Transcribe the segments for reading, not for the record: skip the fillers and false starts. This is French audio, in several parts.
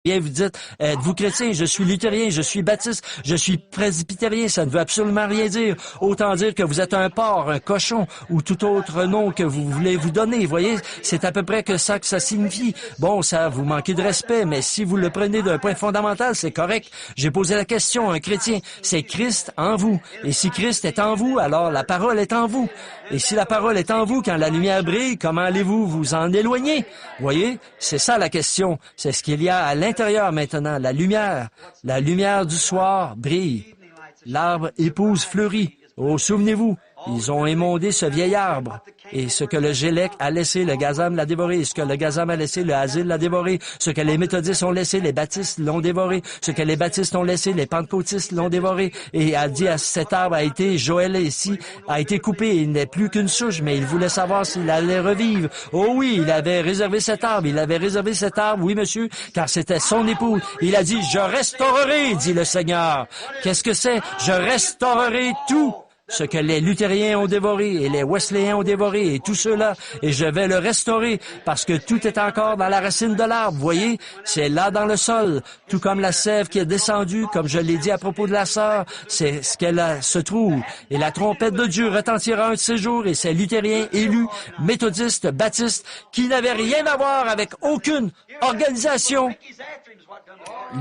Bien, vous dites, êtes-vous chrétien? Je suis luthérien, je suis baptiste, je suis presbytérien. Ça ne veut absolument rien dire. Autant dire que vous êtes un porc, un cochon ou tout autre nom que vous voulez vous donner. Vous voyez, c'est à peu près que ça signifie. Bon, ça vous manquez de respect, mais si vous le prenez d'un point fondamental, c'est correct. J'ai posé la question, un chrétien, c'est Christ en vous. Et si Christ est en vous, alors la parole est en vous. Et si la parole est en vous, quand la lumière brille, comment allez-vous vous en éloigner? Vous voyez, c'est ça la question. C'est ce qu'il y a à l'intérieur maintenant. La lumière du soir brille. L'arbre épouse fleurit. Oh, souvenez-vous, ils ont émondé ce vieil arbre. Et ce que le Gélec a laissé, le Gazam l'a dévoré. Ce que le Gazam a laissé, le Asile l'a dévoré. Ce que les méthodistes ont laissé, les baptistes l'ont dévoré. Ce que les baptistes ont laissé, les pentecôtistes l'ont dévoré. Et a dit, cet arbre a été, Joël ici, a été coupé. Il n'est plus qu'une souche, mais il voulait savoir s'il allait revivre. Oh oui, il avait réservé cet arbre. Il avait réservé cet arbre, oui monsieur, car c'était son épouse. Il a dit, je restaurerai, dit le Seigneur. Qu'est-ce que c'est? Je restaurerai tout ce que les luthériens ont dévoré et les wesléens ont dévoré et tous ceux-là, et je vais le restaurer parce que tout est encore dans la racine de l'arbre, voyez, c'est là dans le sol, tout comme la sève qui est descendue, comme je l'ai dit à propos de la sœur, c'est ce qu'elle se trouve. Et la trompette de Dieu retentira un de ces jours et ces luthériens élus, méthodistes, baptistes, qui n'avaient rien à voir avec aucune organisation.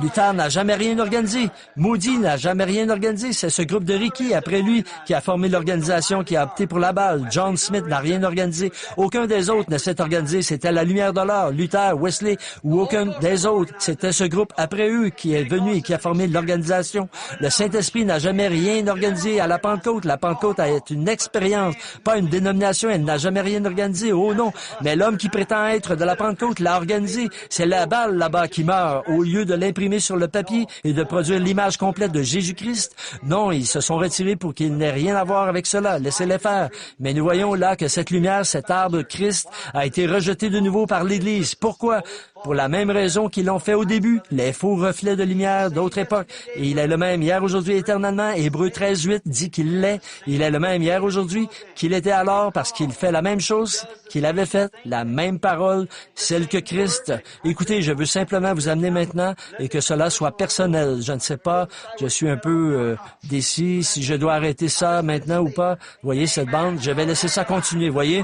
Luther n'a jamais rien organisé. Moody n'a jamais rien organisé. C'est ce groupe de Ricky, après lui, qui a formé l'organisation, qui a opté pour la balle. John Smith n'a rien organisé. Aucun des autres ne s'est organisé. C'était la lumière de l'or. Luther, Wesley ou aucun des autres. C'était ce groupe après eux qui est venu et qui a formé l'organisation. Le Saint-Esprit n'a jamais rien organisé à la Pentecôte. La Pentecôte est une expérience, pas une dénomination. Elle n'a jamais rien organisé. Oh non. Mais l'homme qui prétend être de la Pentecôte l'a organisé. C'est la balle là-bas qui meurt. Au lieu de l'imprimer sur le papier et de produire l'image complète de Jésus-Christ, non, ils se sont retirés pour qu'il n'ait rien à voir avec cela. Laissez-les faire. Mais nous voyons là que cette lumière, cet arbre Christ, a été rejeté de nouveau par l'Église. Pourquoi? Pour la même raison qu'ils l'ont fait au début, les faux reflets de lumière d'autres époques. Et il est le même hier, aujourd'hui, éternellement. Hébreux 13:8 dit qu'il l'est. Il est le même hier, aujourd'hui, qu'il était alors, parce qu'il fait la même chose qu'il avait faite, la même parole, celle que Christ. Écoutez, je veux simplement vous amener maintenant et que cela soit personnel. Je ne sais pas, je suis un peu décis si je dois arrêter ça maintenant ou pas. Voyez cette bande, je vais laisser ça continuer, voyez.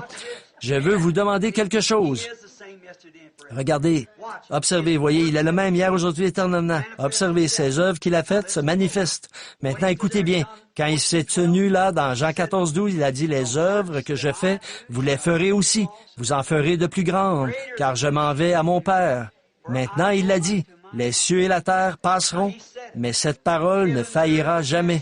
Je veux vous demander quelque chose. Regardez, observez, voyez, il est le même hier, aujourd'hui, éternellement. Observez, ses œuvres qu'il a faites se manifestent. Maintenant, écoutez bien, quand il s'est tenu là, dans Jean 14:12, il a dit, les œuvres que je fais, vous les ferez aussi. Vous en ferez de plus grandes, car je m'en vais à mon Père. Maintenant, il l'a dit, les cieux et la terre passeront, mais cette parole ne faillira jamais.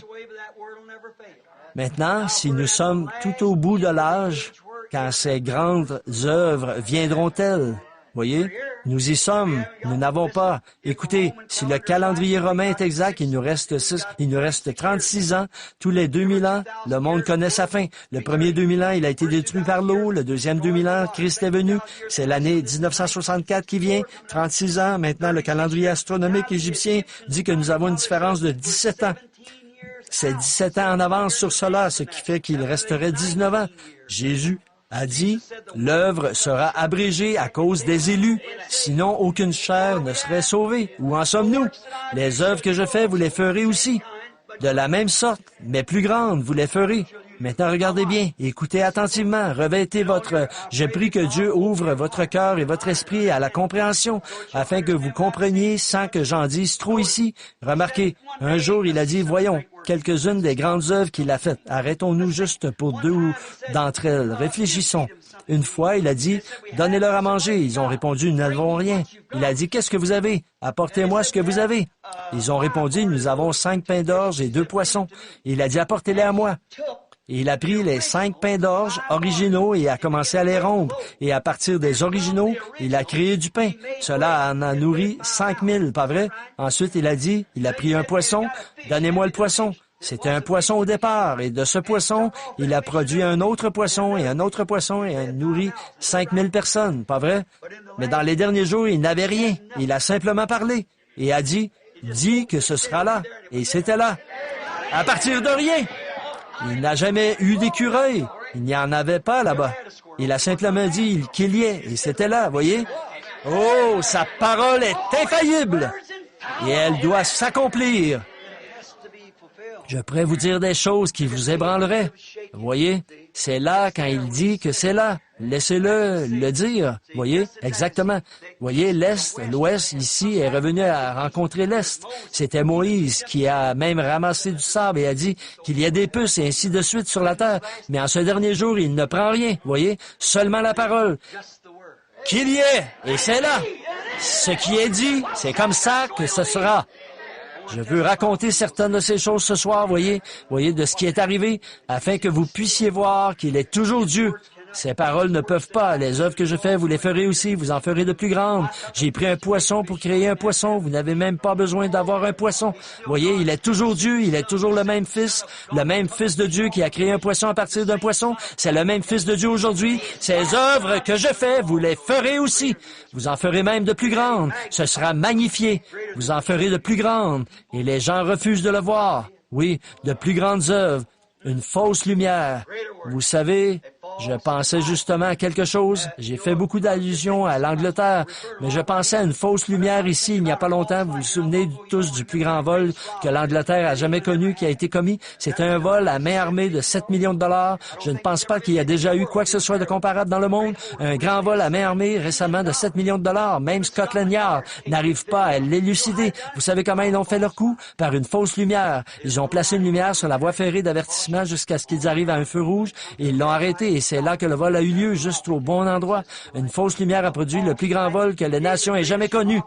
Maintenant, si nous sommes tout au bout de l'âge, quand ces grandes œuvres viendront-elles? Voyez, nous y sommes, nous n'avons pas. Écoutez, si le calendrier romain est exact, il nous reste 36 ans. Tous les 2000 ans, le monde connaît sa fin. Le premier 2000 ans, il a été détruit par l'eau. Le deuxième 2000 ans, Christ est venu. C'est l'année 1964 qui vient. 36 ans. Maintenant, le calendrier astronomique égyptien dit que nous avons une différence de 17 ans. C'est 17 ans en avance sur cela, ce qui fait qu'il resterait 19 ans. Jésus a dit, l'œuvre sera abrégée à cause des élus, sinon aucune chair ne serait sauvée. Où en sommes-nous? Les œuvres que je fais, vous les ferez aussi. De la même sorte, mais plus grandes, vous les ferez. Maintenant, regardez bien, écoutez attentivement, revêtez Je prie que Dieu ouvre votre cœur et votre esprit à la compréhension, afin que vous compreniez sans que j'en dise trop ici. Remarquez, un jour, il a dit, voyons, quelques-unes des grandes œuvres qu'il a faites. Arrêtons-nous juste pour 2 d'entre elles. Réfléchissons. Une fois, il a dit, donnez-leur à manger. Ils ont répondu, nous n'avons rien. Il a dit, qu'est-ce que vous avez? Apportez-moi ce que vous avez. Ils ont répondu, nous avons 5 pains d'orge et 2 poissons. Il a dit, apportez-les à moi. Et il a pris les 5 pains d'orge originaux et a commencé à les rompre. Et à partir des originaux, il a créé du pain. Cela en a nourri 5000, pas vrai? Ensuite, il a dit, il a pris un poisson, donnez-moi le poisson. C'était un poisson au départ, et de ce poisson, il a produit un autre poisson, et un autre poisson, et a nourri 5000 personnes, pas vrai? Mais dans les derniers jours, il n'avait rien. Il a simplement parlé, et a dit, dis que ce sera là. Et c'était là. À partir de rien. Il n'a jamais eu d'écureuil. Il n'y en avait pas là-bas. Il a simplement dit qu'il y ait, et c'était là, voyez? Oh, sa parole est infaillible et elle doit s'accomplir. Je pourrais vous dire des choses qui vous ébranleraient. Vous voyez, c'est là quand il dit que c'est là. Laissez-le le dire. Vous voyez, exactement. Vous voyez, l'Est, l'Ouest, ici, est revenu à rencontrer l'Est. C'était Moïse qui a même ramassé du sable et a dit qu'il y a des puces et ainsi de suite sur la terre. Mais en ce dernier jour, il ne prend rien. Vous voyez, seulement la parole. Qu'il y ait, et c'est là. Ce qui est dit, c'est comme ça que ce sera. Je veux raconter certaines de ces choses ce soir, voyez, de ce qui est arrivé, afin que vous puissiez voir qu'il est toujours Dieu. Ces paroles ne peuvent pas. Les œuvres que je fais, vous les ferez aussi. Vous en ferez de plus grandes. J'ai pris un poisson pour créer un poisson. Vous n'avez même pas besoin d'avoir un poisson. Voyez, il est toujours Dieu. Il est toujours le même Fils de Dieu qui a créé un poisson à partir d'un poisson. C'est le même Fils de Dieu aujourd'hui. Ces œuvres que je fais, vous les ferez aussi. Vous en ferez même de plus grandes. Ce sera magnifié. Vous en ferez de plus grandes. Et les gens refusent de le voir. Oui, de plus grandes œuvres. Une fausse lumière. Vous savez, je pensais justement à quelque chose. J'ai fait beaucoup d'allusions à l'Angleterre, mais je pensais à une fausse lumière ici il n'y a pas longtemps. Vous vous souvenez tous du plus grand vol que l'Angleterre a jamais connu, qui a été commis? C'était un vol à main armée de 7 millions de dollars. Je ne pense pas qu'il y a déjà eu quoi que ce soit de comparable dans le monde. Un grand vol à main armée récemment de 7 millions de dollars. Même Scotland Yard n'arrive pas à l'élucider. Vous savez comment ils ont fait leur coup? Par une fausse lumière. Ils ont placé une lumière sur la voie ferrée d'avertissement jusqu'à ce qu'ils arrivent à un feu rouge et ils l'ont arrêté. Et c'est là que le vol a eu lieu, juste au bon endroit. Une fausse lumière a produit le plus grand vol que les nations aient jamais connu.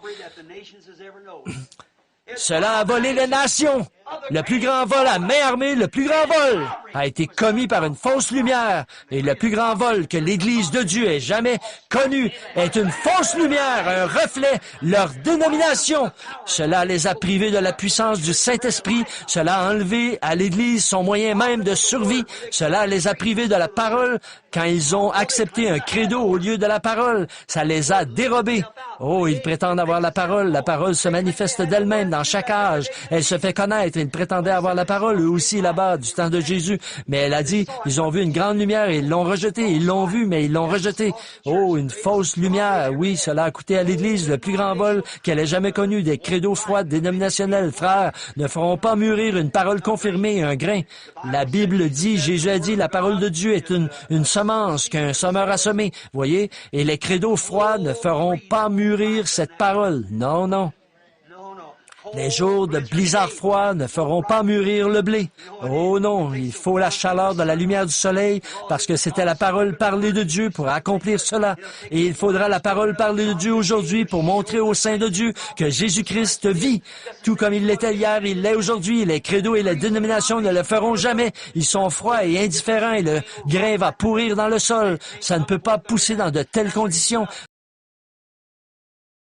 Cela a volé les nations. Le plus grand vol à main armée, le plus grand vol a été commis par une fausse lumière. Et le plus grand vol que l'Église de Dieu ait jamais connu est une fausse lumière, un reflet, leur dénomination. Cela les a privés de la puissance du Saint-Esprit. Cela a enlevé à l'Église son moyen même de survie. Cela les a privés de la parole quand ils ont accepté un credo au lieu de la parole. Ça les a dérobés. Oh, ils prétendent avoir la parole. La parole se manifeste d'elle-même dans chaque âge. Elle se fait connaître. Ils prétendaient avoir la parole, eux aussi, là-bas, du temps de Jésus. Mais elle a dit, ils ont vu une grande lumière et ils l'ont rejetée. Ils l'ont vue, mais ils l'ont rejetée. Oh, une fausse lumière. Oui, cela a coûté à l'Église le plus grand vol qu'elle ait jamais connu. Des credos froids dénominationnels, frères, ne feront pas mûrir une parole confirmée, un grain. La Bible dit, Jésus a dit, la parole de Dieu est une semence qu'un semeur a semée. Voyez? Et les credos froids ne feront pas mûrir cette parole. Non, non. Les jours de blizzard froid ne feront pas mûrir le blé. Oh non, il faut la chaleur de la lumière du soleil parce que c'était la parole parlée de Dieu pour accomplir cela. Et il faudra la parole parlée de Dieu aujourd'hui pour montrer au sein de Dieu que Jésus-Christ vit. Tout comme il l'était hier, il l'est aujourd'hui. Les credos et les dénominations ne le feront jamais. Ils sont froids et indifférents et le grain va pourrir dans le sol. Ça ne peut pas pousser dans de telles conditions.